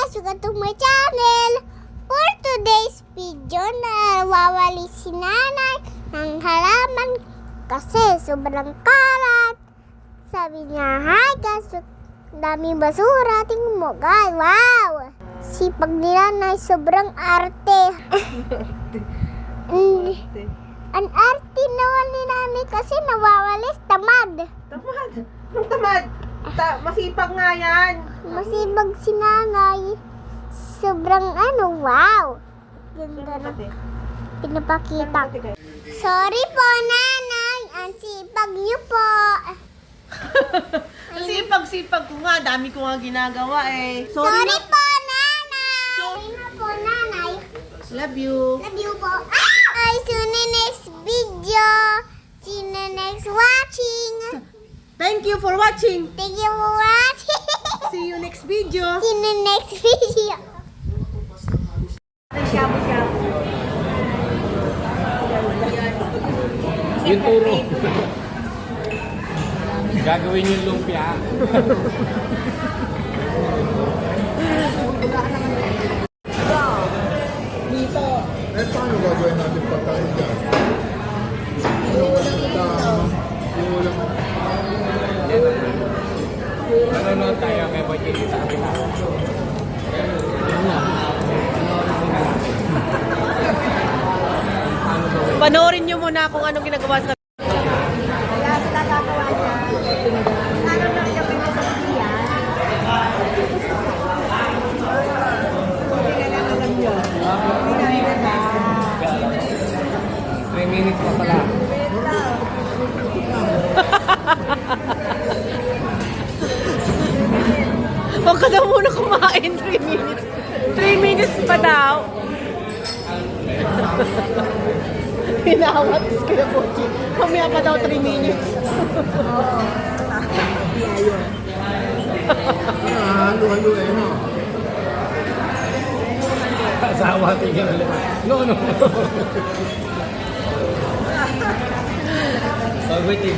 guys! Welcome to my channel! For today's video, nawawali si nanay ng halaman kasi sobrang kalat. Sabi niya, hi guys! Daming basura. Tingnan mo guys, wow! Sipag ni nanay, sobrang arte. Ang arte naman ni nanay kasi nawawalis, tamad. Tamad? Anong tamad? Masipag nga yan. Masibag si nanay. Sobrang wow. Ganda na pinapakita. Sorry po nanay, ang sipag niyo po. Sipag-sipag ko nga. Dami ko nga ginagawa eh. Sorry na. po nanay. Sorry na po nanay. Love you. Love you po. I see you in the next video. See you in the next watching. Thank you for watching. Thank you for watching. See you next video. See you in the next video. Yung turo. Gagawin yung lumpia. Dito. Eh, paano gagawin natin pagkain dyan? Nanonood tayo kay Boy sa kabila. Panoorin nyo muna kung anong ginagawa sa Minutes pa pala. Huwag ka daw muna kumain. 3 minutes. 3 minutes pa daw. Hinawat kaya po. Mamaya pa daw 3 minutes. Halo-halo eh, no? Asawa, tingin ulit. No. So, waiting.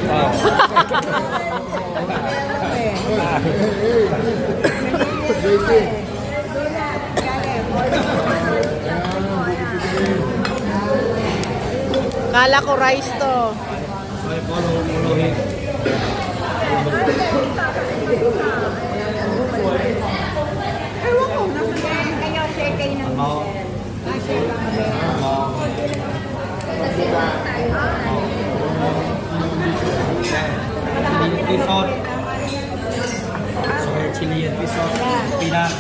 Waiting. Kala ko rice to. May puluhin. Pisot. Soy chili at pisot. Pinang.